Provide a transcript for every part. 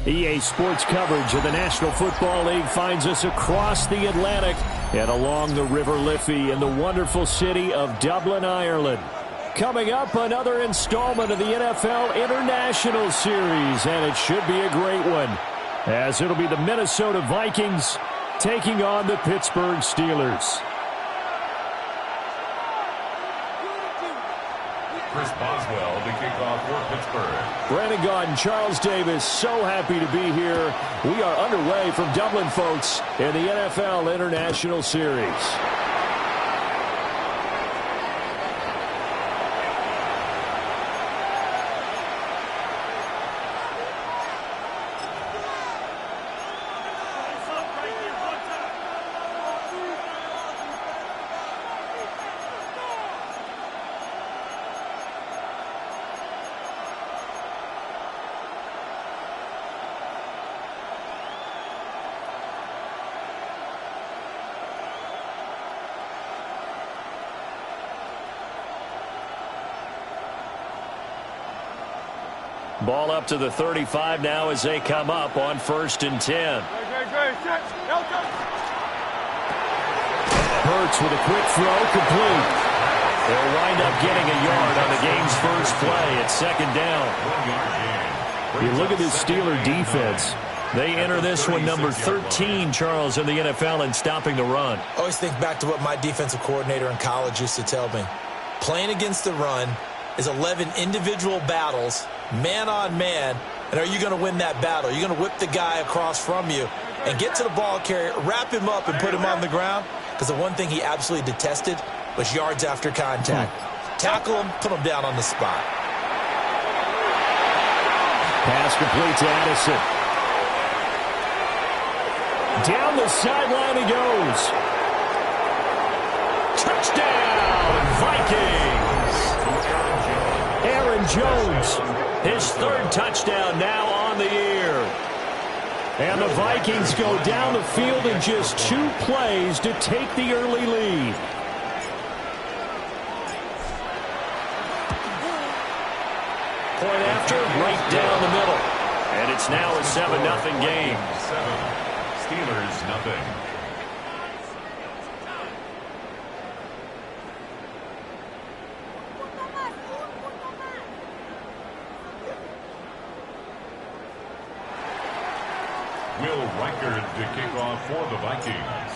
EA Sports coverage of the National Football League finds us across the Atlantic and along the River Liffey in the wonderful city of Dublin, Ireland. Coming up, another installment of the NFL International Series, and it should be a great one, as it'll be the Minnesota Vikings taking on the Pittsburgh Steelers. Chris Boswell to kick off for Pittsburgh. Brandon Gaudin, Charles Davis, so happy to be here. We are underway from Dublin, folks, in the NFL International Series. Ball up to the 35 now as they come up on 1st and 10. Hurts with a quick throw, complete. They'll wind up getting a yard on the game's first play at 2nd down. You look at this Steeler defense. They enter this one number 13, Charles, in the NFL in stopping the run. I always think back to what my defensive coordinator in college used to tell me. Playing against the run is 11 individual battles, man on man, and are you going to win that battle? Are you going to whip the guy across from you and get to the ball carrier, wrap him up, and put him on the ground? Because the one thing he absolutely detested was yards after contact. Tackle him, put him down on the spot. Pass complete to Addison. Down the sideline he goes. Touchdown, Vikings! Aaron Jones, his 3rd touchdown now on the year. And the Vikings go down the field in just 2 plays to take the early lead. Point after, right down the middle. And it's now a 7-0 game. 7. Steelers, nothing. Will Reichard to kick off for the Vikings.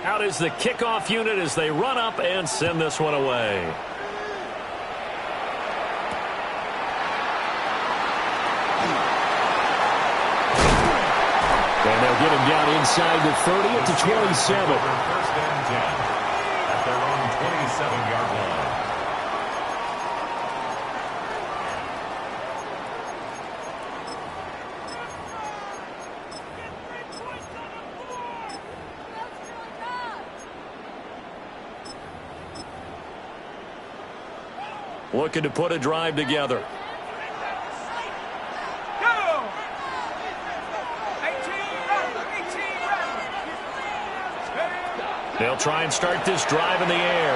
Out is the kickoff unit as they run up and send this one away. And they'll get him down inside the 30 at the 27. 1st and 10 at their own 27-yard line. Looking to put a drive together. They'll try and start this drive in the air.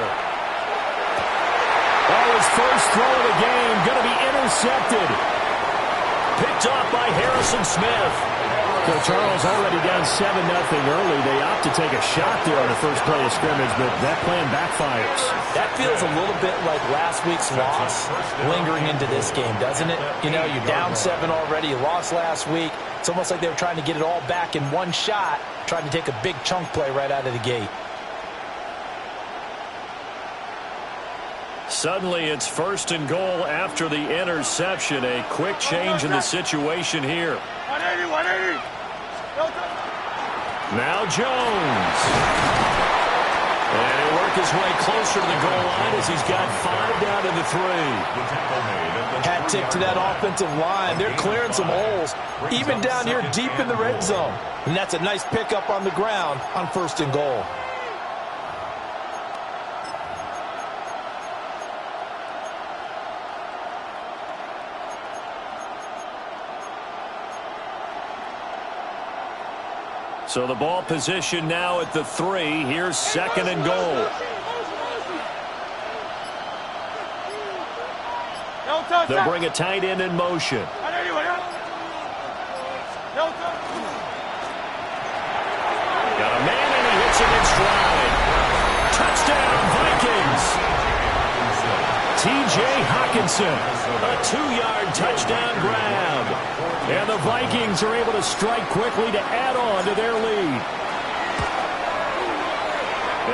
Oh, his first throw of the game going to be intercepted. Picked off by Harrison Smith. So Charles already down 7-0 early. They opt to take a shot there on the first play of scrimmage, but that plan backfires. That feels a little bit like last week's loss lingering into this game, doesn't it? You know, you're down 7 already. You lost last week. It's almost like they were trying to get it all back in one shot, trying to take a big chunk play right out of the gate. Suddenly, it's 1st and goal after the interception. A quick change in the situation here. 180, 180. Now Jones. And he'll work his way closer to the goal line as he's got 5 down to the 3. Hat tip to that offensive line. They're clearing some holes, even down here deep in the red zone. And that's a nice pickup on the ground on 1st and goal. So the ball position now at the 3. Here's 2nd and goal. They'll bring a tight end in motion. Got a man and he hits him in stride. Touchdown, Vikings. T.J. Hawkinson, a 2-yard touchdown grab. And the Vikings are able to strike quickly to add on to their lead.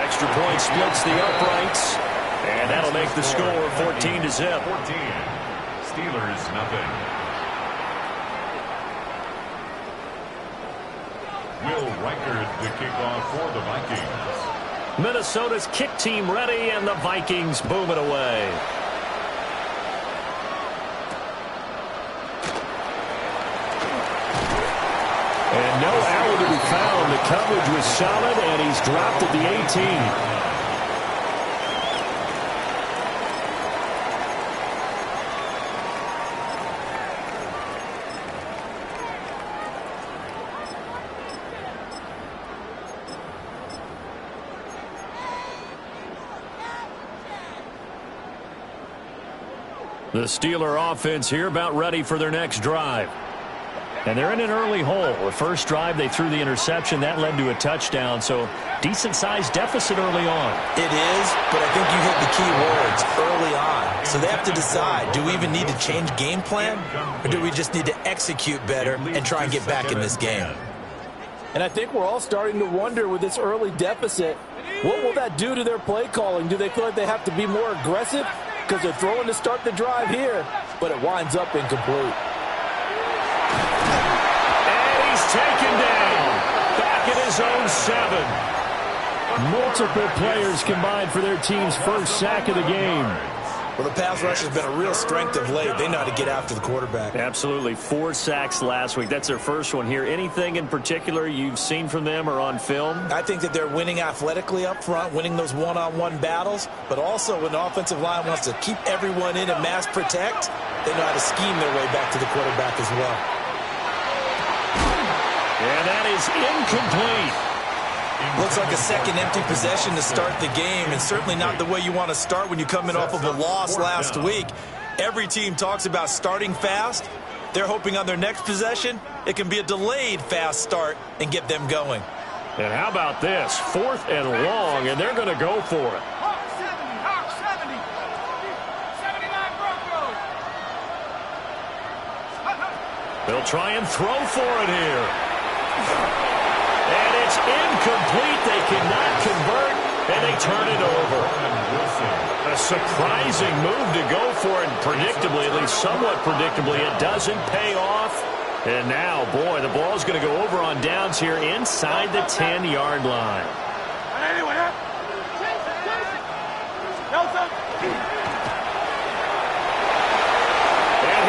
Extra point splits the uprights. And that'll make the score 14-0. 14. Steelers, nothing. Will Reichard the kickoff for the Vikings. Minnesota's kick team ready, and the Vikings boom it away. And no error to be found. The coverage was solid, and he's dropped at the 18. The Steeler offense here about ready for their next drive. And they're in an early hole. The first drive, they threw the interception. That led to a touchdown, so decent-sized deficit early on. It is, but I think you hit the key words, early on. So they have to decide, do we even need to change game plan, or do we just need to execute better and try and get back in this game? And I think we're all starting to wonder with this early deficit, what will that do to their play calling? Do they feel like they have to be more aggressive? Because they're throwing to start the drive here, but it winds up incomplete. And he's taken down. Back at his own 7. Multiple players combined for their team's first sack of the game. Well, the pass rush has been a real strength of late. They know how to get after the quarterback. Absolutely. 4 sacks last week. That's their first one here. Anything in particular you've seen from them or on film? I think that they're winning athletically up front, winning those one-on-one battles, but also when the offensive line wants to keep everyone in and mass protect, they know how to scheme their way back to the quarterback as well. And that is incomplete. Looks like a second empty possession to start the game, and certainly not the way you want to start when you come in off of a loss last week. Every team talks about starting fast. They're hoping on their next possession, it can be a delayed fast start and get them going. And how about this? 4th and long, and they're going to go for it. They'll try and throw for it here. And it's incomplete. They cannot convert, and they turn it over. A surprising move to go for it, and predictably, at least somewhat predictably, it doesn't pay off. And now, boy, the ball's going to go over on downs here inside the 10-yard line. And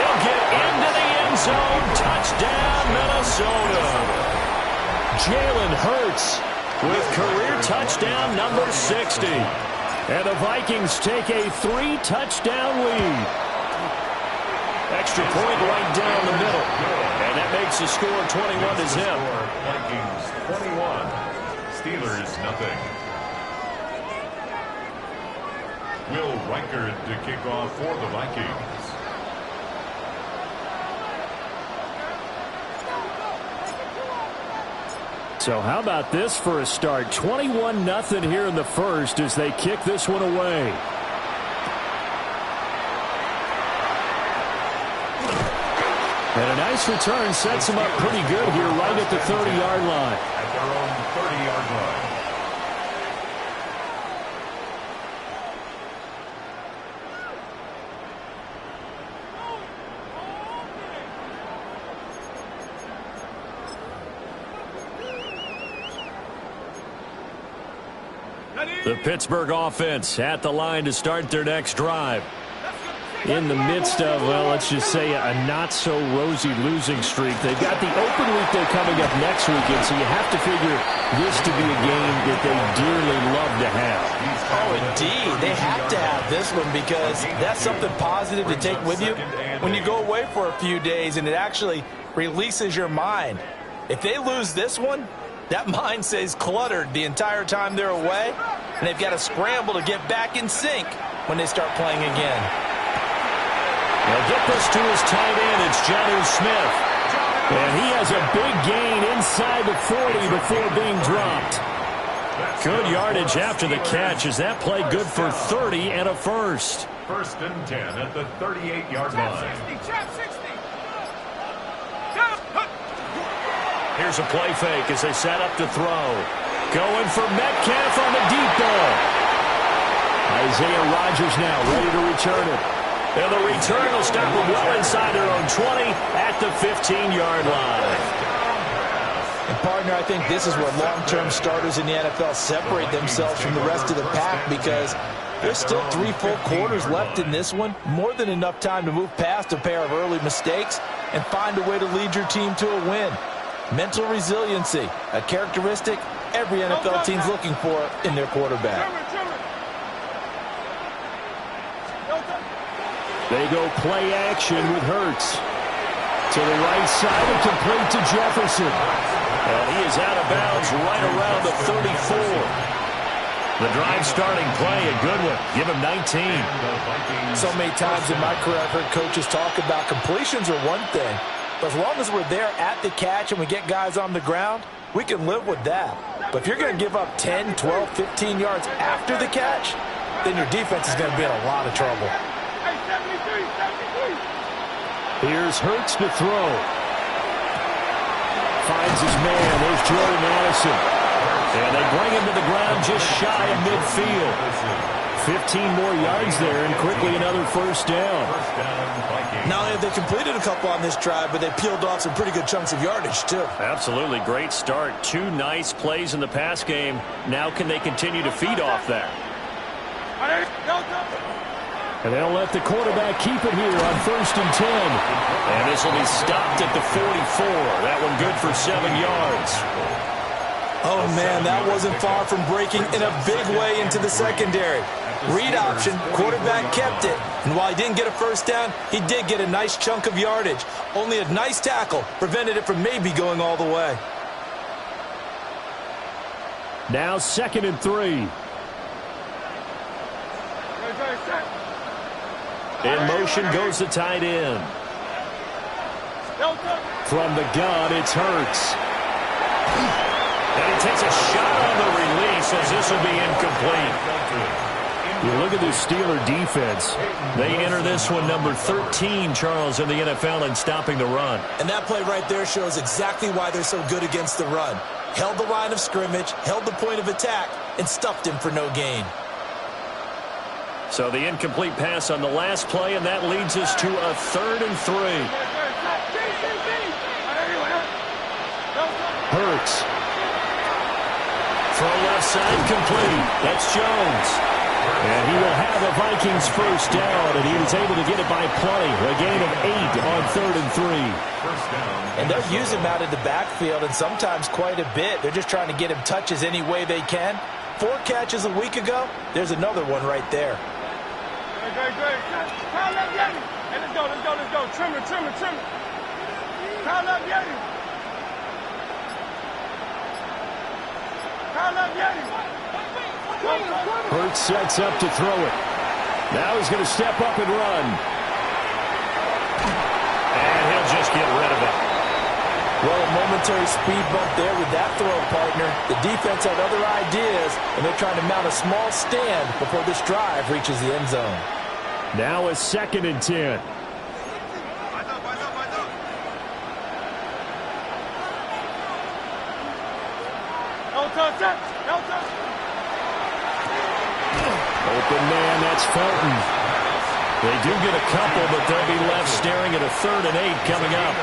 he'll get into the end zone. Touchdown, Minnesota. Jalen Hurts with career touchdown number 60. And the Vikings take a 3-touchdown lead. Extra point right down the middle. And that makes the score 21-0. Vikings 21. Steelers nothing. Will Reichard to kick off for the Vikings. So how about this for a start? 21-0 here in the first as they kick this one away. And a nice return sets them up pretty good here right at the 30-yard line. At their own 30-yard line. The Pittsburgh offense at the line to start their next drive. In the midst of, well, let's just say a not-so-rosy losing streak. They've got the open week they're coming up next weekend, so you have to figure this to be a game that they dearly love to have. Oh, indeed. They have to have this one because that's something positive to take with you when you go away for a few days, and it actually releases your mind. If they lose this one, that mind stays cluttered the entire time they're away, and they've got to scramble to get back in sync when they start playing again. They'll get this to his tight end. It's Jonnu Smith. And he has a big gain inside the 40 before being dropped. Good yardage after the catch as that play good for 30 and a first. 1st and 10 at the 38-yard line. Here's a play fake as they set up to throw. Going for Metcalf on the deep ball. Isaiah Rodgers now ready to return it. And the return will stop them well inside their own 20 at the 15-yard line. And, partner, I think this is where long-term starters in the NFL separate themselves from the rest of the pack because there's still 3 full quarters left in this one. More than enough time to move past a pair of early mistakes and find a way to lead your team to a win. Mental resiliency, a characteristic every NFL team's looking for in their quarterback. They go play action with Hurts. To the right side and complete to Jefferson. And he is out of bounds right around the 34. The drive starting play, a good one. Give him 19. So many times in my career I've heard coaches talk about completions are one thing. But as long as we're there at the catch and we get guys on the ground, we can live with that. But if you're going to give up 10, 12, 15 yards after the catch, then your defense is going to be in a lot of trouble. Here's Hurts to throw. Finds his man. There's Jordan Addison. And they bring him to the ground just shy of midfield. 15 more yards there and quickly another first down. Not only have they completed a couple on this drive, but they peeled off some pretty good chunks of yardage, too. Absolutely great start. 2 nice plays in the pass game. Now can they continue to feed off that? And they'll let the quarterback keep it here on 1st and 10. And this will be stopped at the 44. That one good for 7 yards. Oh, man, that wasn't far from breaking in a big way into the secondary. Read option, quarterback kept it. And while he didn't get a first down, he did get a nice chunk of yardage. Only a nice tackle prevented it from maybe going all the way. Now 2nd and 3. In motion goes the tight end. From the gun, it's Hurts. And he takes a shot on the release as this will be incomplete. You look at the Steeler defense. They enter this one number 13, Charles, in the NFL in stopping the run. And that play right there shows exactly why they're so good against the run. Held the line of scrimmage, held the point of attack, and stuffed him for no gain. So the incomplete pass on the last play, and that leads us to a 3rd and 3. Hurts. Throw left side complete. That's Jones. And he will have a Vikings first down, and he was able to get it by play. A gain of 8 on 3rd and 3. And they'll use him out of the backfield, and sometimes quite a bit. They're just trying to get him touches any way they can. 4 catches a week ago. There's another one right there. Great. Kyle up, Yeti. Hey, let's go. Trim it. Kyle up, Yeti. Hurts sets up to throw it. Now he's going to step up and run. And he'll just get rid of it. Well, a momentary speed bump there with that throw, partner. The defense had other ideas, and they're trying to mount a small stand before this drive reaches the end zone. Now a 2nd and 10. Open man, that's Felton. They do get a couple, but they'll be left staring at a 3rd and 8 coming up.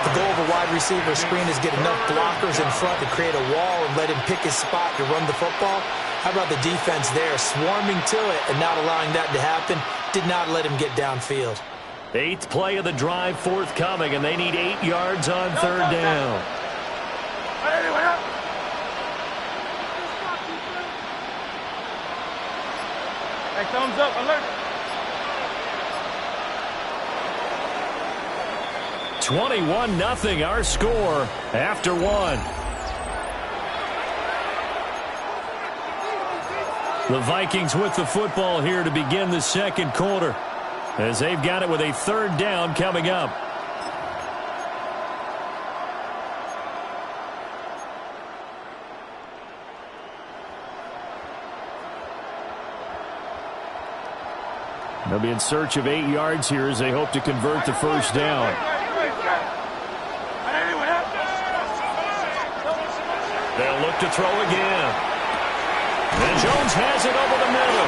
The goal of a wide receiver screen is get enough blockers in front to create a wall and let him pick his spot to run the football. How about the defense there, swarming to it and not allowing that to happen? Did not let him get downfield. 8th play of the drive forthcoming, and they need 8 yards on 3rd down. Hey, thumbs up, alert. 21-0 our score after 1. The Vikings with the football here to begin the 2nd quarter – as they've got it with a 3rd down coming up. They'll be in search of 8 yards here as they hope to convert the first down. They'll look to throw again. And Jones has it over the middle.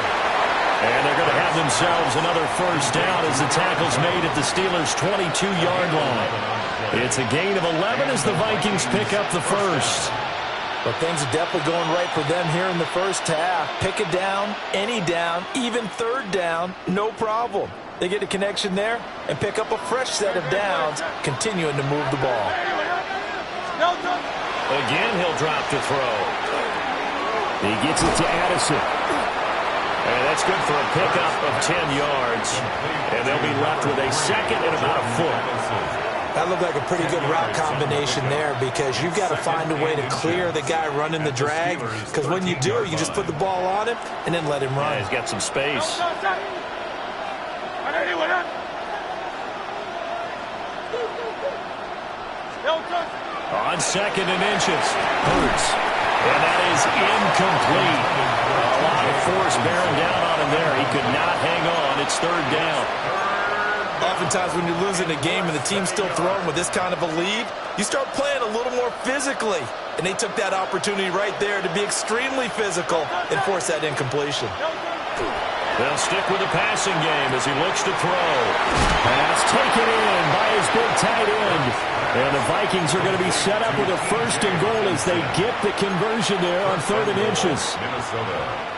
And they're going to have themselves another first down as the tackle's made at the Steelers' 22-yard line. It's a gain of 11 as the Vikings pick up the first. But things are definitely going right for them here in the first half. Pick a down, any down, even third down, no problem. They get a connection there and pick up a fresh set of downs, continuing to move the ball. Again, he'll drop to throw. He gets it to Addison. And that's good for a pickup of 10 yards. And they'll be left with a second and about a foot. That looked like a pretty good route combination there because you've got to find a way to clear the guy running the drag. Because when you do, you just put the ball on him and then let him run. Yeah, he's got some space. On second and inches. Hurts. And that is incomplete. A lot of force bearing down on him there. He could not hang on. It's third down. Oftentimes when you're losing a game and the team's still throwing with this kind of a lead, you start playing a little more physically. And they took that opportunity right there to be extremely physical and force that incompletion. They'll stick with the passing game as he looks to throw. Pass taken in by his big tight end. And the Vikings are going to be set up with a first and goal as they get the conversion there on third and inches.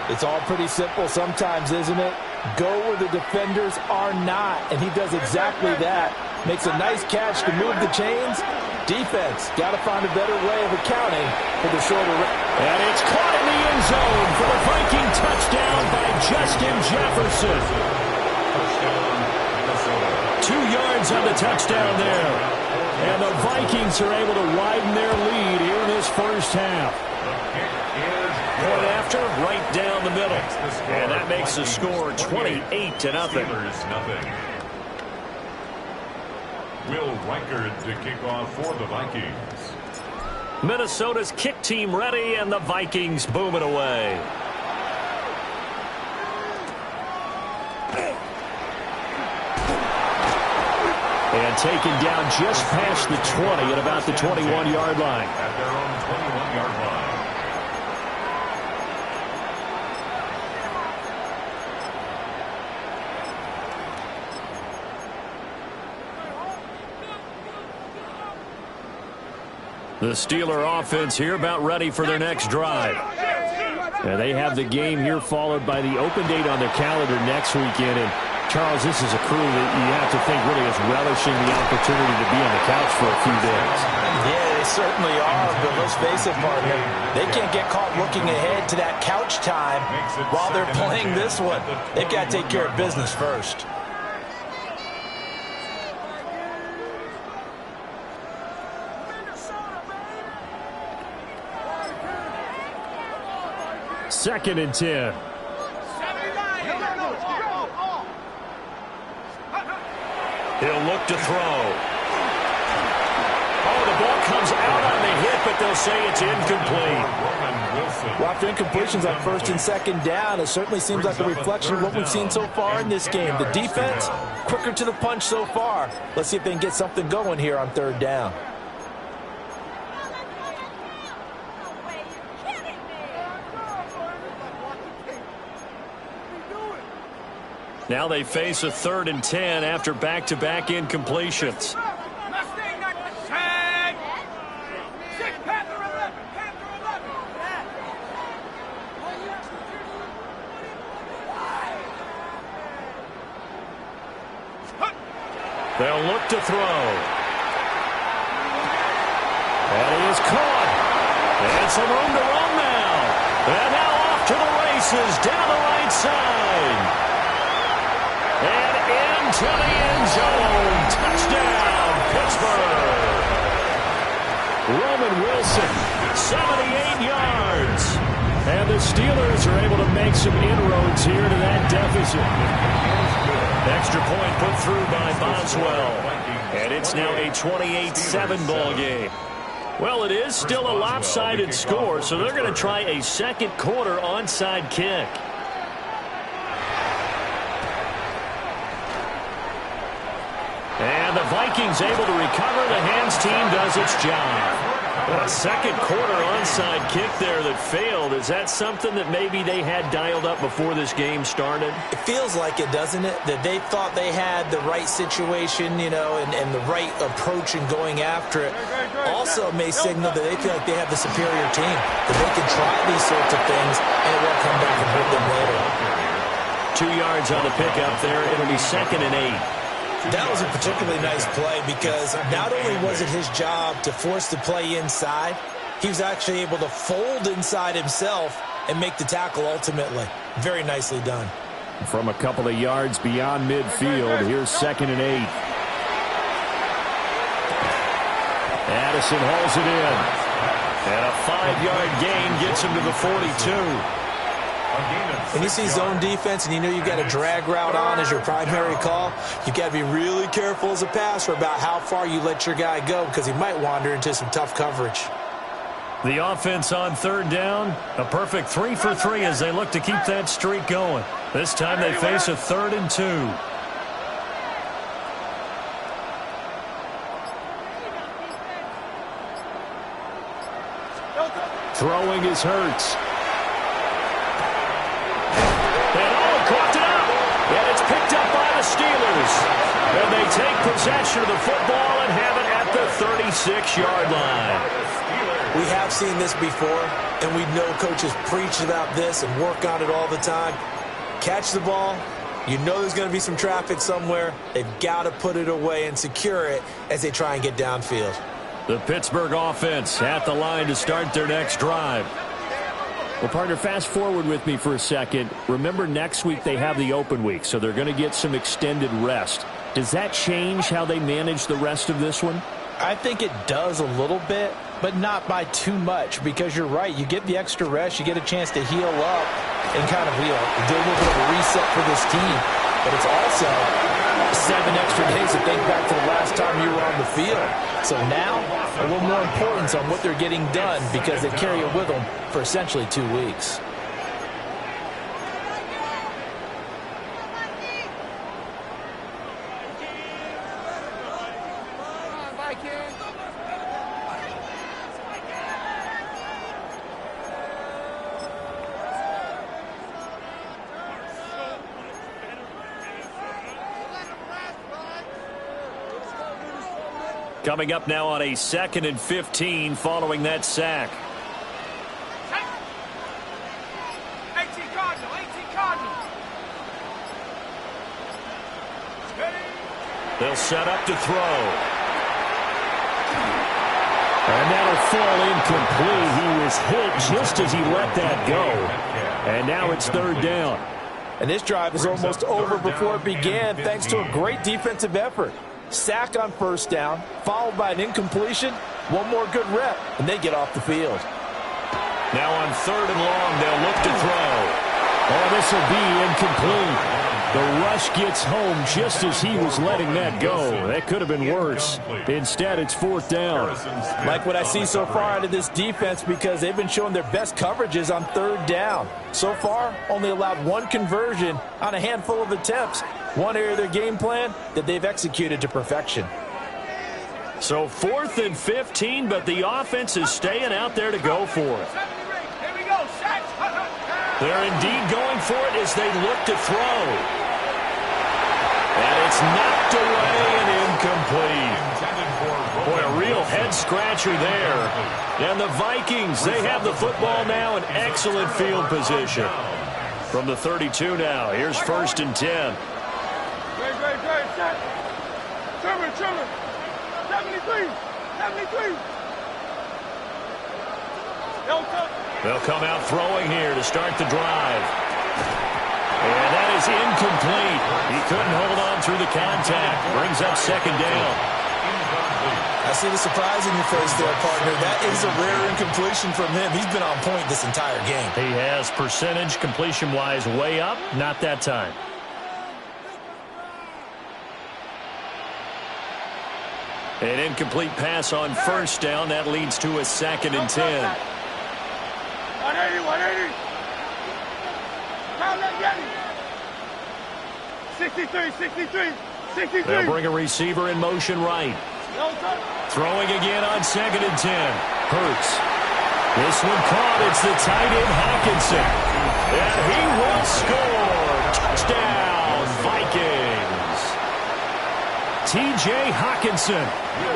It's all pretty simple sometimes, isn't it? Go where the defenders are not, and he does exactly that. Makes a nice catch to move the chains. Defense, got to find a better way of accounting for the shorter run. And it's caught in the end zone for the Viking touchdown by Justin Jefferson. 2 yards on the touchdown there. And the Vikings are able to widen their lead here in this first half. Point after, right down the middle. And that makes the score 28-0. Will Reichard to kick off for the Vikings. Minnesota's kick team ready, and the Vikings boom it away. And taken down just past the 20 at about the 21-yard line. At their own 21-yard line. The Steeler offense here about ready for their next drive. And they have the game here followed by the open date on their calendar next weekend. And Charles, this is a crew that you have to think really is relishing the opportunity to be on the couch for a few days. Yeah, they certainly are, but let's face it, partner. They can't get caught looking ahead to that couch time while they're playing this one. They've got to take care of business first. Second and 10. He'll look to throw. Oh, the ball comes out on the hit, but they'll say it's incomplete. Well, after incompletions on first and second down, it certainly seems like a reflection of what we've seen so far in this game. The defense, quicker to the punch so far. Let's see if they can get something going here on third down. Now they face a 3rd and 10 after back-to-back incompletions. They'll look to throw. And he is caught. And some room to run now. And now off to the races down the right side. And into the end zone. Touchdown, Pittsburgh. Roman Wilson, 78 yards. And the Steelers are able to make some inroads here to that deficit. Extra point put through by Boswell. And it's now a 28-7 ball game. Well, it is still a lopsided score, so they're going to try a second quarter onside kick. Vikings able to recover. The hands team does its job. A second quarter onside kick there that failed. Is that something that maybe they had dialed up before this game started? It feels like it, doesn't it? That they thought they had the right situation, you know, and the right approach in going after it. Also may signal that they feel like they have the superior team, that they can try these sorts of things, and it won't come back and hurt them later. 2 yards on the pickup there. It'll be 2nd and 8. That was a particularly nice play because not only was it his job to force the play inside, he was actually able to fold inside himself and make the tackle ultimately. Very nicely done. From a couple of yards beyond midfield, here's 2nd and 8. Addison hauls it in. And a 5-yard gain gets him to the 42. When you see zone defense and you know you've got a drag route on as your primary call, you've got to be really careful as a passer about how far you let your guy go because he might wander into some tough coverage. The offense on 3rd down, a perfect 3 for 3 as they look to keep that streak going. This time they face a 3rd and 2. Throwing is Hurts. And it's picked up by the Steelers. And they take possession of the football and have it at the 36-yard line. We have seen this before, and we know coaches preach about this and work on it all the time. Catch the ball. You know there's going to be some traffic somewhere. They've got to put it away and secure it as they try and get downfield. The Pittsburgh offense at the line to start their next drive. Well, partner, fast forward with me for a second. Remember, next week they have the open week, so they're going to get some extended rest. Does that change how they manage the rest of this one? I think it does a little bit, but not by too much, because you're right. You get the extra rest. You get a chance to heal up and kind of do a little bit of a reset for this team. But it's also 7 extra days to think back to the last time you were on the field. So now, a little more importance on what they're getting done because they carry it with them for essentially 2 weeks. Coming up now on a 2nd and 15 following that sack. 18 Cardinal. They'll set up to throw. And that'll fall incomplete. He was hit just as he let that go. And now it's 3rd down. And this drive is almost over before it began thanks to a great defensive effort. Sack on 1st down, followed by an incompletion. One more good rep, and they get off the field. Now on 3rd and long, they'll look to throw. Oh, this will be incomplete. The rush gets home just as he was letting that go. That could have been worse. Instead, it's 4th down. Like what I see so far out of this defense because they've been showing their best coverages on 3rd down. So far, only allowed 1 conversion on a handful of attempts. One area of their game plan that they've executed to perfection. So 4th and 15, but the offense is staying out there to go for it. Here we go, They're indeed going for it as they look to throw. And it's knocked away and incomplete. Boy, a real head-scratcher there. And the Vikings, they have the football now in excellent field position. From the 32 now, here's 1st and 10. Great. Trimmer. 73. They'll come out throwing here to start the drive. And that is incomplete. He couldn't hold on through the contact. Brings up 2nd down. I see the surprise in your face there, partner. That is a rare incompletion from him. He's been on point this entire game. He has percentage completion-wise way up. Not that time. An incomplete pass on 1st down. That leads to a 2nd and 10. 180. Count that, 63. They'll bring a receiver in motion right. Throwing again on 2nd and 10. Hurts. This one caught. It's the tight end Hockenson. And he will score. Touchdown, Vikings. T.J. Hockenson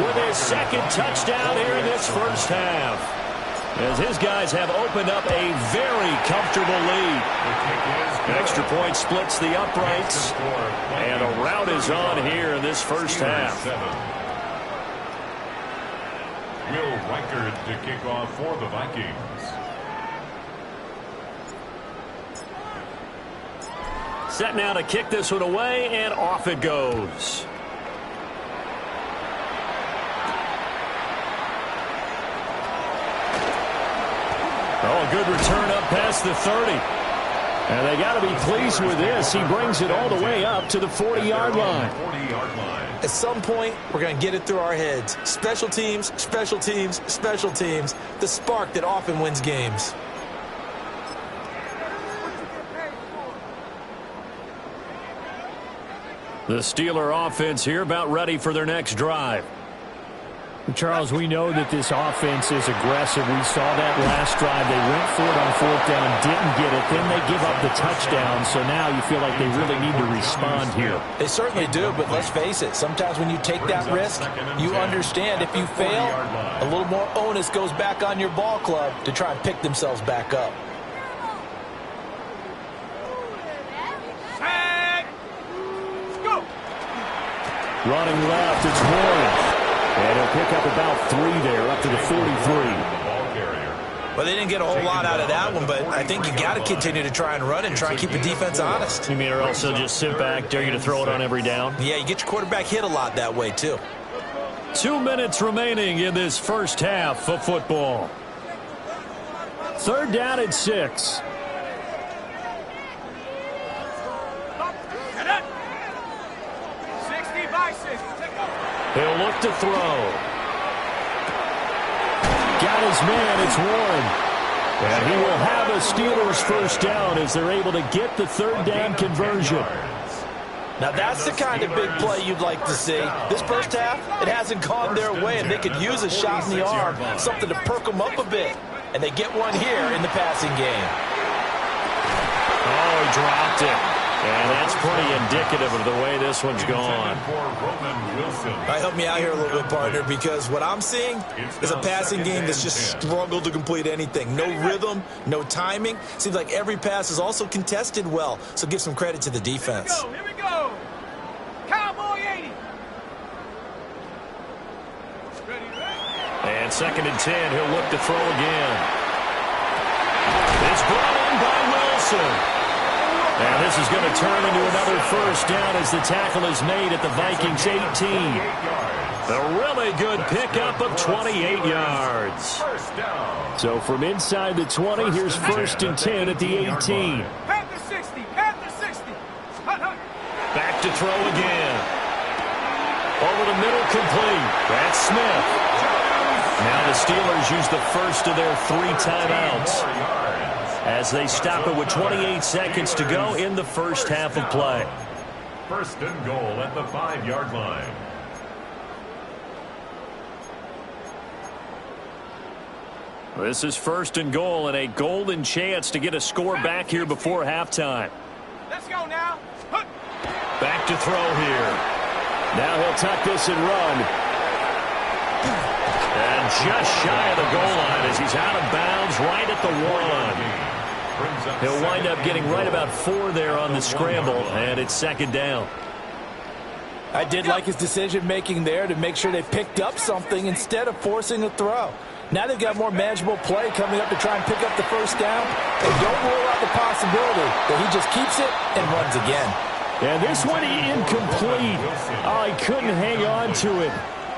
with his 2nd touchdown here in this first half, as his guys have opened up a very comfortable lead. An extra point splits the uprights, and a rout is on here in this first half. Will Reichard to kick off for the Vikings. Set now to kick this one away, and off it goes. Oh, a good return up past the 30. And they got to be pleased with this. He brings it all the way up to the 40-yard line. At some point, we're going to get it through our heads. Special teams, special teams, special teams. The spark that often wins games. The Steeler offense here about ready for their next drive. Charles, we know that this offense is aggressive. We saw that last drive. They went for it on 4th down, didn't get it. Then they give up the touchdown. So now you feel like they really need to respond here. They certainly do, but let's face it. Sometimes when you take that risk, you understand if you fail, a little more onus goes back on your ball club to try and pick themselves back up. Running left, it's Warren. And he'll pick up about 3 there, up to the 43. Well, they didn't get a whole lot out of that one, but I think you got to continue to try and run and try and keep the defense honest. You mean or else they'll just sit back, dare you to throw it on every down? Yeah, you get your quarterback hit a lot that way, too. 2 minutes remaining in this first half of football. 3rd down and 6. He'll look to throw. Got his man, it's Warren. And he will have a Steelers first down as they're able to get the 3rd down conversion. Now that's the kind of big play you'd like to see. This first half, it hasn't gone their way, and they could use a shot in the arm, something to perk them up a bit. And they get one here in the passing game. Oh, he dropped it. And that's pretty indicative of the way this one's gone. Help me out here a little bit, partner, because what I'm seeing is a passing game that's just struggled to complete anything. No rhythm, no timing. Seems like every pass is also contested well, so give some credit to the defense. Here we go. Cowboy 80. And 2nd and 10, he'll look to throw again. It's brought in by Wilson. And this is going to turn into another first down as the tackle is made at the Vikings 18. A really good pickup of 28 yards. So from inside the 20, here's 1st and 10 at the 18. Panther 60, Panther 60. Back to throw again. Over the middle, complete. That's Smith. Now the Steelers use the first of their 3 timeouts as they stop it with 28 seconds to go in the first half of play. 1st and goal at the 5-yard line. This is 1st and goal and a golden chance to get a score back here before halftime. Let's go now. Back to throw here. Now he'll tuck this and run. And just shy of the goal line as he's out of bounds right at the 1. He'll wind up getting right about 4 there on the scramble, and it's 2nd down. I did like his decision-making there to make sure they picked up something instead of forcing a throw. Now they've got more manageable play coming up to try and pick up the first down. They don't rule out the possibility that he just keeps it and runs again. And this one incomplete. Oh, he couldn't hang on to it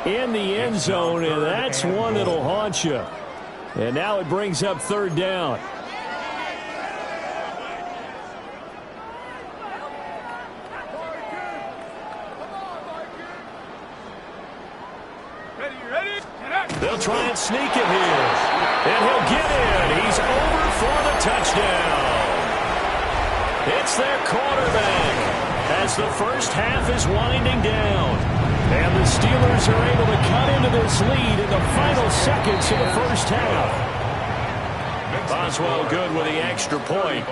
in the end zone, and that's one that'll haunt you. And now it brings up 3rd down. They'll try and sneak it here. And he'll get in. He's over for the touchdown. It's their quarterback. as the first half is winding down. And the Steelers are able to cut into this lead in the final seconds of the first half. Boswell good with the extra point,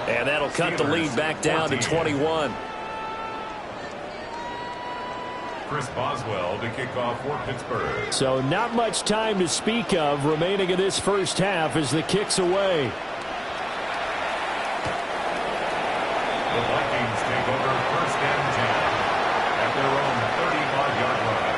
and that'll cut the lead back down to 21. Chris Boswell to kick off for Pittsburgh. So not much time to speak of remaining in this first half as the kick's away. The Vikings take over first and 10 at their own 35-yard line.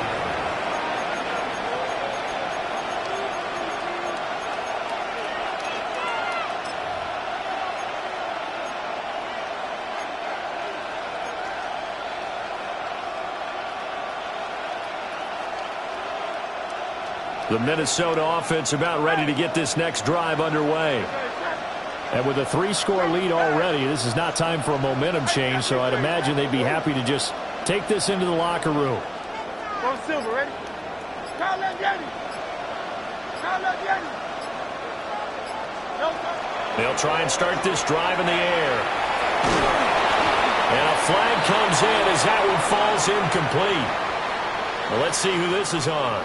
The Minnesota offense about ready to get this next drive underway. And with a 3-score lead already, this is not time for a momentum change, so I'd imagine they'd be happy to just take this into the locker room. Go Silver, ready? Call up Yeti. Call up Yeti. They'll try and start this drive in the air. And a flag comes in as that one falls incomplete. Well, let's see who this is on.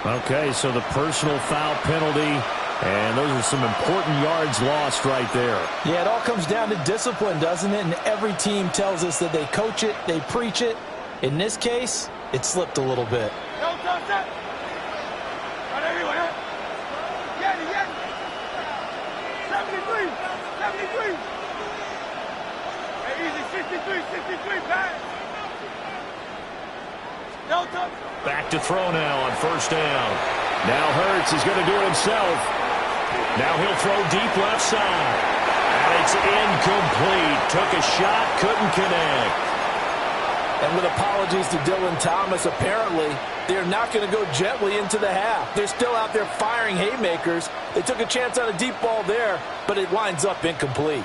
Okay, so the personal foul penalty, and those are some important yards lost right there. Yeah, it all comes down to discipline, doesn't it? And every team tells us that they coach it, they preach it. In this case, it slipped a little bit. Don't touch that. Not everyone, huh? Yeti, Yeti. 73, 73. Hey, easy, 63, pass. Don't touch. Back to throw now on first down. Now Hurts is going to do it himself. Now he'll throw deep left side. And it's incomplete. Took a shot, couldn't connect. And with apologies to Dylan Thomas, apparently they're not going to go gently into the half. They're still out there firing haymakers. They took a chance on a deep ball there, but it winds up incomplete.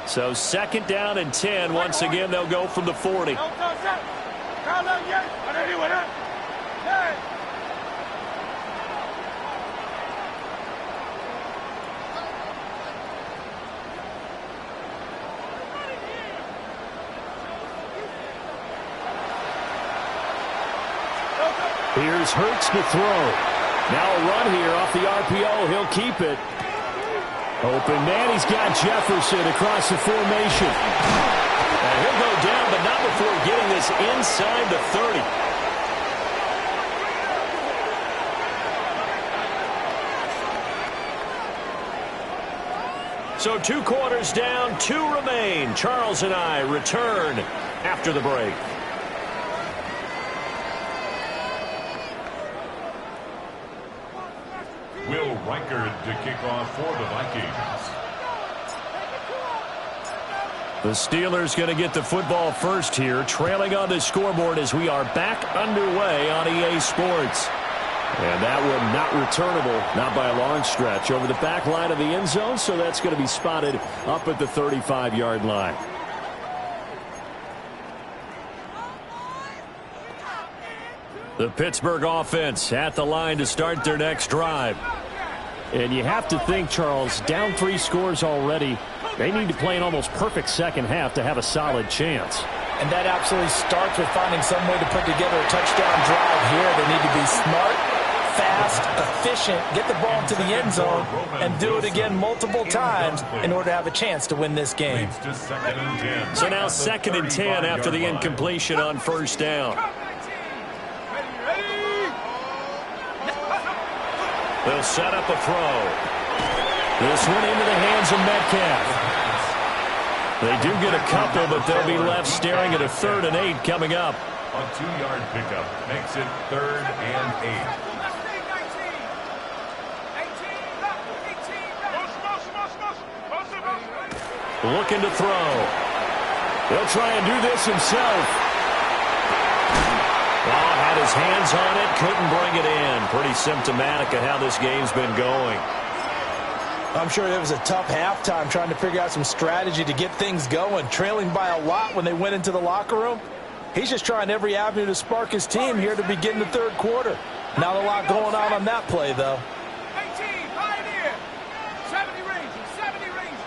So second down and 10. Once again, they'll go from the 40. Don't touch that. Call up Yeti. Not everyone, huh? Hey. Here's Hurts to throw. Now a run here off the RPO. He'll keep it. Open man. He's got Jefferson across the formation. And he'll go down, but not before getting this inside the 30. So 2 quarters down, 2 remain. Charles and I return after the break. Will Reichard to kick off for the Vikings. The Steelers going to get the football first here, trailing on the scoreboard as we are back underway on EA Sports. And that one not returnable, not by a long stretch, over the back line of the end zone, so that's going to be spotted up at the 35-yard line. The Pittsburgh offense at the line to start their next drive. And you have to think, Charles, down 3 scores already. They need to play an almost perfect second half to have a solid chance. And that absolutely starts with finding some way to put together a touchdown drive here. They need to be smart, fast, efficient, get the ball to the end zone, and do it again multiple times in order to have a chance to win this game. So now second and 10 after the incompletion on first down. They'll set up a throw. This one into the hands of Metcalf. They do get a couple, but they'll be left staring at a 3rd and 8 coming up. A 2-yard pickup makes it 3rd and 8. Looking to throw. He'll try and do this himself. Well, had his hands on it, couldn't bring it in. Pretty symptomatic of how this game's been going. I'm sure it was a tough halftime trying to figure out some strategy to get things going. Trailing by a lot when they went into the locker room. He's just trying every avenue to spark his team here to begin the 3rd quarter. Not a lot going on that play, though. 18, Pioneer. 70 Rangers, 70 Rangers.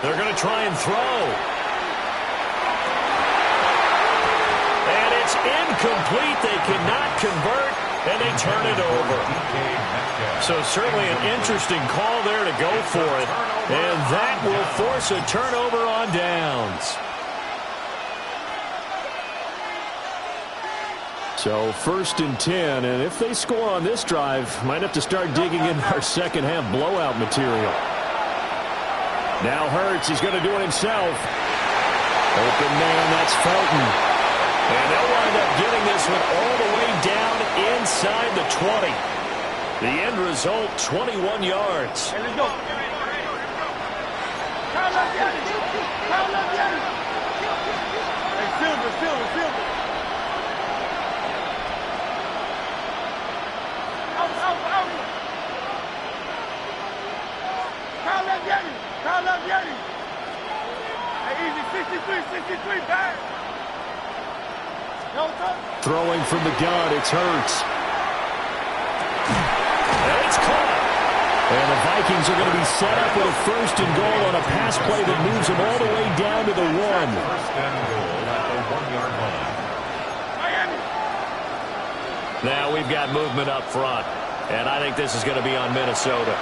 They're going to try and throw. And it's incomplete. They cannot convert, and they turn it over. So certainly an interesting call there to go for it. And that will force a turnover on downs. So 1st and 10, and if they score on this drive, might have to start digging in our second half blowout material. Now Hurts, he's going to do it himself. Open man, that's Felton. And they'll wind up getting this one all the way down inside the 20. The end result, 21 yards. Hey, let's go. Kyle up, Yanni. Kyle up, Yanni. Hey, Silver. Out. Kyle up, Yanni. Hey, easy, 63, back. No touch. Throwing from the gun, it's Hurts. And it's caught. And the Vikings are going to be set up with a 1st and goal on a pass play that moves them all the way down to the 1. 1st and goal at the 1-yard line. Now we've got movement up front. And I think this is going to be on Minnesota.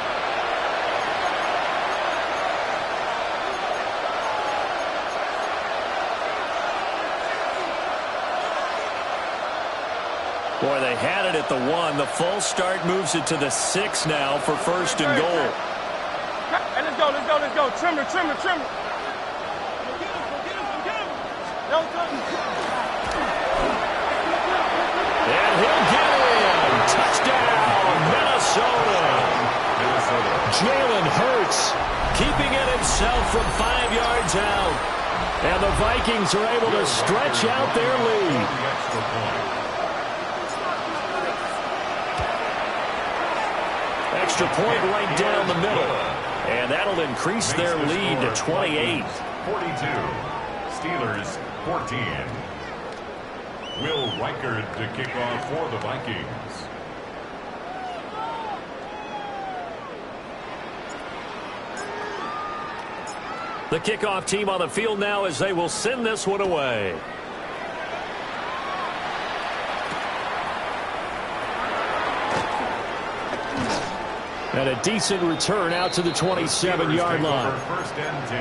Boy, they had it at the 1. The false start moves it to the 6 now for 1st and goal. Hey, let's go. Trimmer. No touch. And he'll get in. Touchdown, Minnesota. Jalen Hurts keeping it himself from 5 yards out. And the Vikings are able to stretch out their lead. Extra point right down the middle. And that'll increase their lead to 28. 42. Steelers 14. Will Reichard to kick off for the Vikings. The kickoff team on the field now as they will send this one away. And a decent return out to the 27-yard line. 1st and 10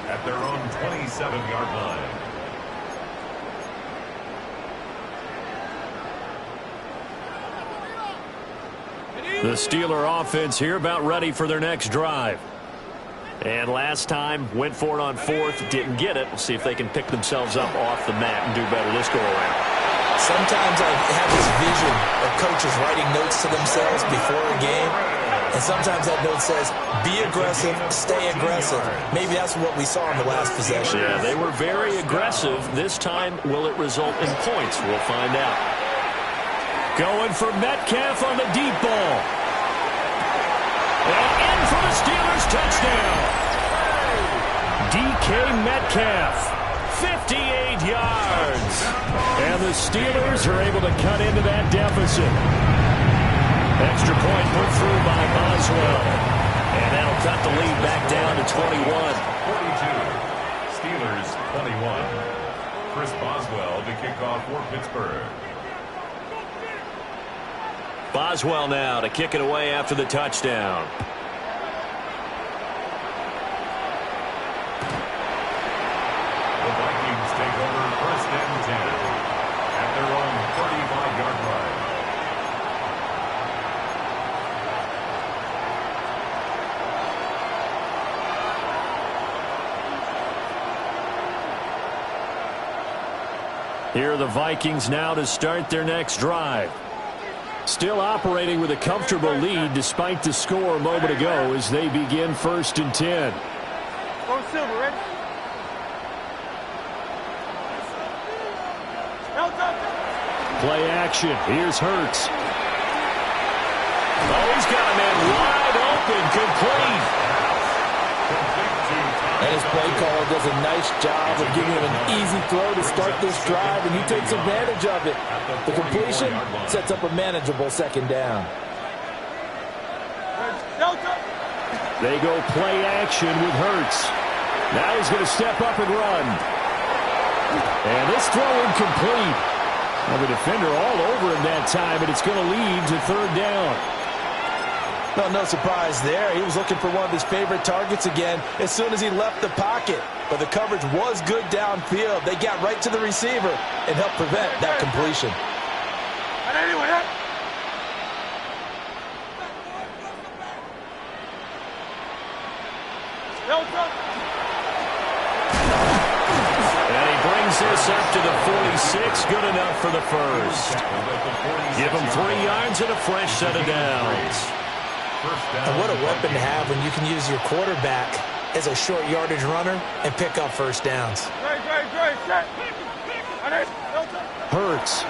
at their own 27-yard line. The Steeler offense here about ready for their next drive. And last time went for it on 4th, didn't get it. We'll see if they can pick themselves up off the mat and do better this go around. Sometimes I have this vision of coaches writing notes to themselves before a game. And sometimes that note says, be aggressive, stay aggressive. Maybe that's what we saw in the last possession. Yeah, they were very aggressive. This time, will it result in points? We'll find out. Going for Metcalf on the deep ball. And in for the Steelers touchdown. DK Metcalf, 58 yards. And the Steelers are able to cut into that deficit. Extra point put through by Boswell. And that'll cut the lead back down to 21. 42. Steelers 21. Chris Boswell to kick off for Pittsburgh. Boswell now to kick it away after the touchdown. The Vikings take over 1st and 10 at their own 35-yard line. Here are the Vikings now to start their next drive. Still operating with a comfortable lead despite the score a moment ago as they begin 1st and 10. Go Silver, ready? No touch. Play action. Here's Hurts. Oh, he's got a man wide open, complete. And his play caller does a nice job of giving him an easy throw to start this drive, and he takes advantage of it. The completion sets up a manageable 2nd down. No touch. They go play action with Hurts. Now he's going to step up and run. And this throw incomplete. Well, the defender all over him that time, and it's going to lead to third down. Well, no surprise there. He was looking for one of his favorite targets again as soon as he left the pocket. But the coverage was good downfield. They got right to the receiver and helped prevent that completion. And he brings this up to the 46. Good enough for the first. Give him 3 yards and a fresh set of downs. And what a weapon to have when you can use your quarterback as a short yardage runner and pick up first downs. Hurts.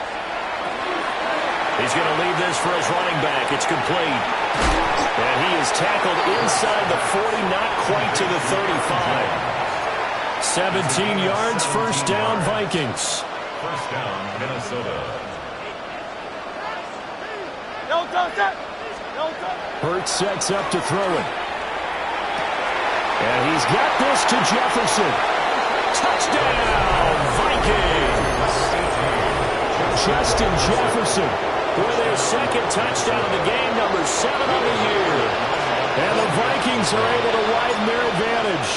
He's going to leave this for his running back. It's complete. And he is tackled inside the 40, not quite to the 35. 17 yards, first down, Vikings. First down, Minnesota. Hurts sets up to throw it. And he's got this to Jefferson. Touchdown, Vikings! Justin Jefferson with their second touchdown of the game, number 7 on the year. And the Vikings are able to widen their advantage.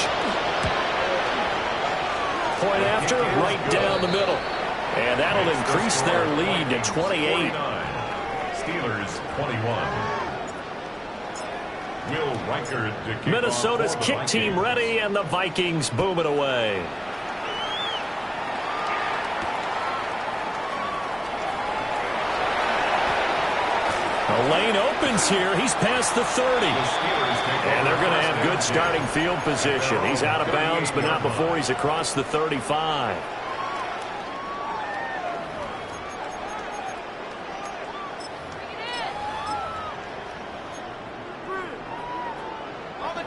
Point after, right down the middle. And that'll increase their lead to 28. Steelers 21. Will Reichard to kick Minnesota's off for the kick team Vikings. ready, and the Vikings boom it away. The lane opens here. He's past the 30. And they're going to have good starting field position. He's out of bounds, but not before he's across the 35.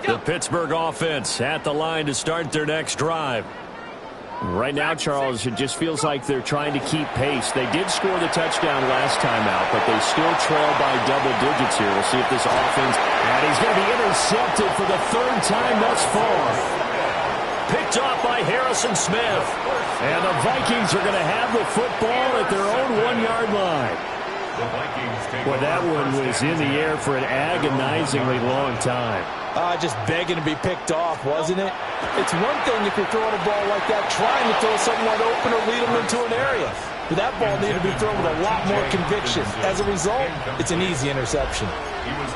The Pittsburgh offense at the line to start their next drive. Right now, Charles, it just feels like they're trying to keep pace. They did score the touchdown last time out, but they still trail by double digits here. We'll see if this offense... And he's going to be intercepted for the 3rd time thus far. Picked off by Harrison Smith. And the Vikings are going to have the football at their own 1-yard line. Well, that one was in the air for an agonizingly long time. Just begging to be picked off, wasn't it? It's one thing if you're throwing a ball like that, trying to throw someone open or lead them into an area. But that ball needed to be thrown with a lot more conviction. As a result, it's an easy interception.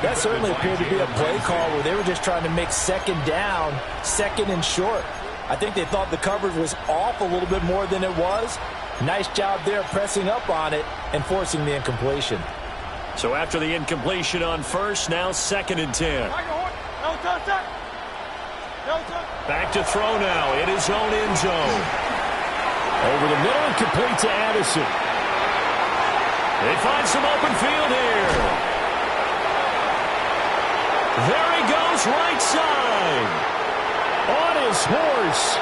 That certainly appeared to be a play call where they were just trying to make second down, second and short. I think they thought the coverage was off a little bit more than it was. Nice job there pressing up on it and forcing the incompletion. So after the incompletion on first, now 2nd and 10. Back to throw now in his own end zone. Over the middle and complete to Addison. They find some open field here. There he goes, right side. On his horse.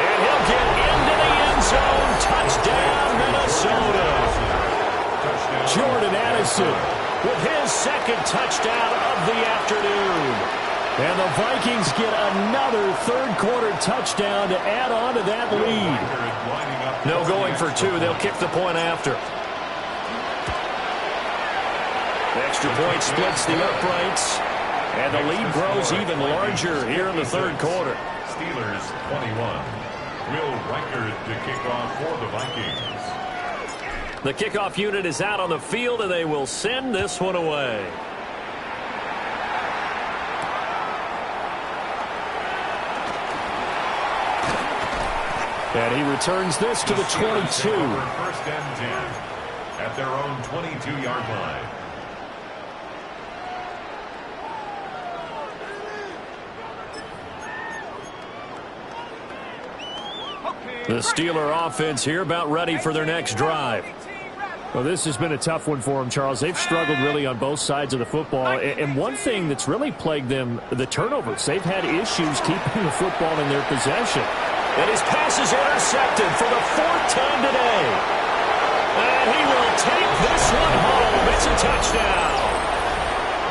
And he'll get into the end zone. Touchdown, Minnesota. Jordan Addison with his 2nd touchdown of the afternoon. And the Vikings get another 3rd-quarter touchdown to add on to that lead. No going for 2. They'll kick the point after. The extra point splits the uprights. And the lead grows even larger here in the 3rd quarter. Steelers 21. Will Reichard to kick off for the Vikings. The kickoff unit is out on the field, and they will send this one away. And he returns this to the 22. First and 10 at their own 22-yard line. The Steeler offense here about ready for their next drive. Well, this has been a tough one for them, Charles. They've struggled really on both sides of the football. And one thing that's really plagued them, the turnovers. They've had issues keeping the football in their possession. And his pass is intercepted for the 4th time today. And he will take this one home. It's a touchdown.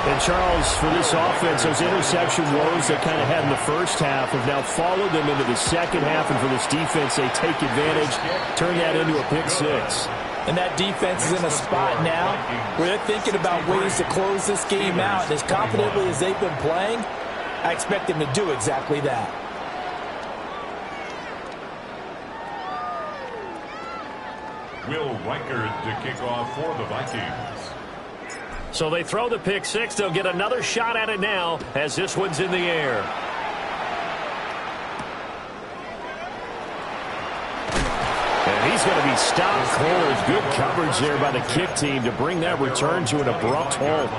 And Charles, for this offense, those interception woes they kind of had in the first half have now followed them into the second half. And for this defense, they take advantage, turn that into a pick six. And that defense is in a spot now where they're thinking about ways to close this game out. And as confidently as they've been playing, I expect them to do exactly that. Will Reichard to kick off for the Vikings. So they throw the pick six. They'll get another shot at it now as this one's in the air. And he's going to be stopped cold. Good coverage there by the kick team to bring that return to an abrupt halt.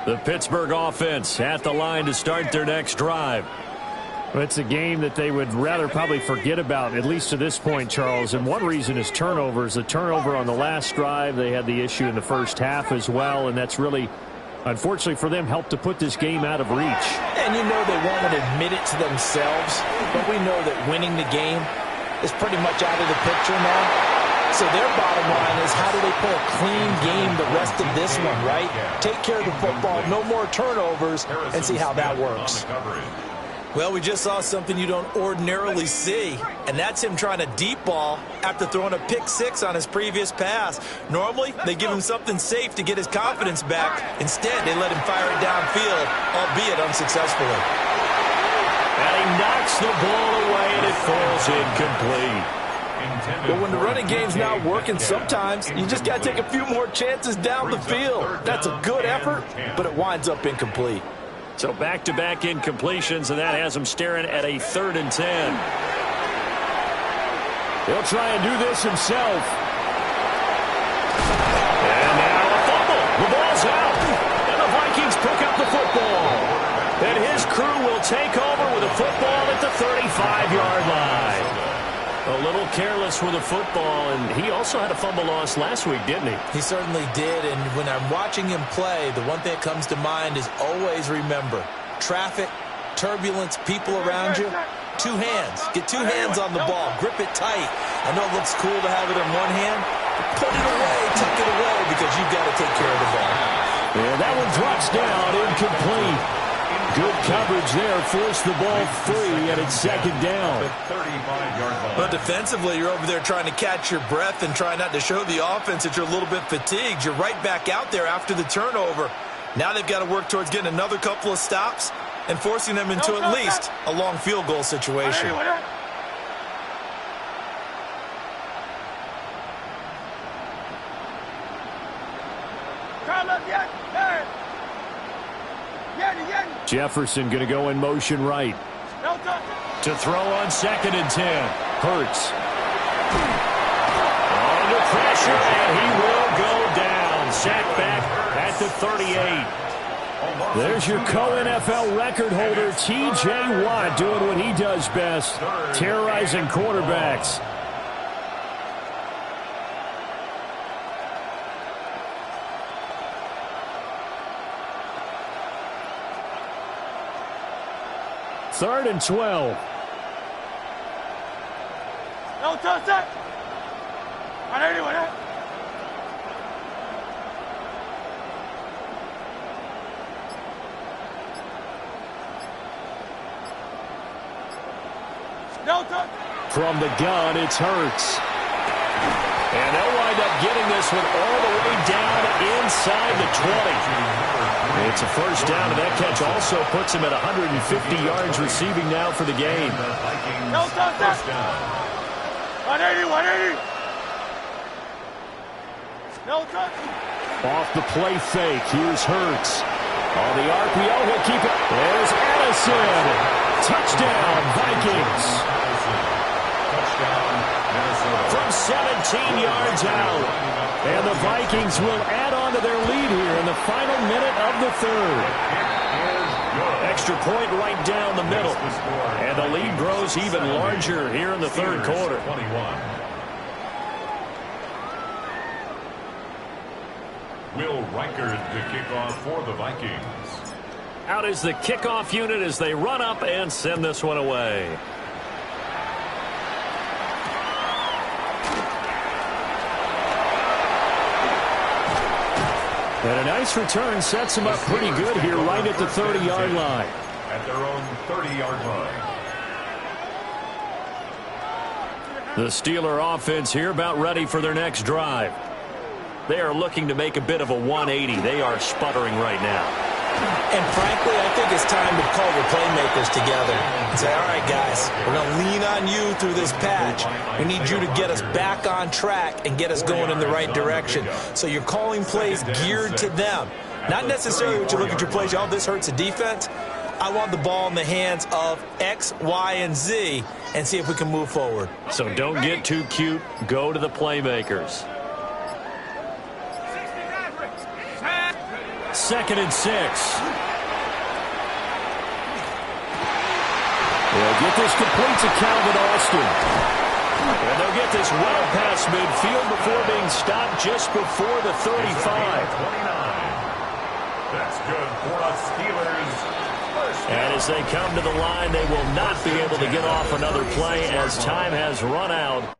The Pittsburgh offense at the line to start their next drive. It's a game that they would rather probably forget about, at least to this point, Charles. And one reason is turnovers. The turnover on the last drive, they had the issue in the first half as well. And that's really, unfortunately for them, helped to put this game out of reach. And you know they won't admit it to themselves, but we know that winning the game is pretty much out of the picture now. So their bottom line is, how do they play a clean game the rest of this one, right? Take care of the football, no more turnovers, and see how that works. Well, we just saw something you don't ordinarily see, and that's him trying to deep ball after throwing a pick six on his previous pass. Normally, they give him something safe to get his confidence back. Instead, they let him fire it downfield, albeit unsuccessfully. And he knocks the ball away, and it falls incomplete. But when the running game's not working, sometimes you just got to take a few more chances down the field. That's a good effort, but it winds up incomplete. So back-to-back incompletions, and that has him staring at a 3rd and 10. He'll try and do this himself. And now a fumble. The ball's out. And the Vikings pick up the football. And his crew will take over with a football at the 35-yard line. A little careless with the football, and he also had a fumble loss last week, didn't he? He certainly did, and when I'm watching him play, the one thing that comes to mind is always remember, traffic, turbulence, people around you, 2 hands. Get 2 hands on the ball. Grip it tight. I know it looks cool to have it in one hand, but put it away, tuck it away, because you've got to take care of the ball. Yeah, that one drops down, incomplete. Good coverage there, forced the ball free, and it's 2nd down. But defensively, you're over there trying to catch your breath and try not to show the offense that you're a little bit fatigued. You're right back out there after the turnover. Now they've got to work towards getting another couple of stops and forcing them into at least a long field goal situation. Jefferson going to go in motion right. To throw on 2nd and 10. Hurts. Under pressure, and he will go down. Sacked back at the 38. There's your co-NFL record holder, T.J. Watt, doing what he does best, terrorizing quarterbacks. Third and 12. No touch that. No touch. From the gun, it's Hurts. And they'll wind up getting this one all the way down inside the 20. It's a first down, and that catch also puts him at 150 yards receiving now for the game. No touch. 180. No touch. Off the play fake, here's Hurts. On the RPO, he'll keep it. There's Addison. Touchdown, Vikings. From 17 yards out. And the Vikings will add on to their lead here in the final minute of the 3rd. Extra point right down the middle. And the lead grows even larger here in the 3rd quarter. Will Reichard to kick off for the Vikings. Out is the kickoff unit as they run up and send this one away. And a nice return sets them up pretty good here right at the 30-yard line. At their own 30-yard line. The Steeler offense here about ready for their next drive. They are looking to make a bit of a 180. They are sputtering right now. And frankly, I think it's time to call your playmakers together and say, all right, guys, we're going to lean on you through this patch. We need you to get us back on track and get us going in the right direction. So you're calling plays geared to them. Not necessarily what you look at your plays, oh, this hurts the defense. I want the ball in the hands of X, Y, and Z and see if we can move forward. So don't get too cute. Go to the playmakers. 2nd and 6. They'll get this complete to Calvin Austin. And they'll get this well past midfield before being stopped just before the 35. 29. That's good for the Steelers. And as they come to the line, they will not be able to get off another play as time has run out.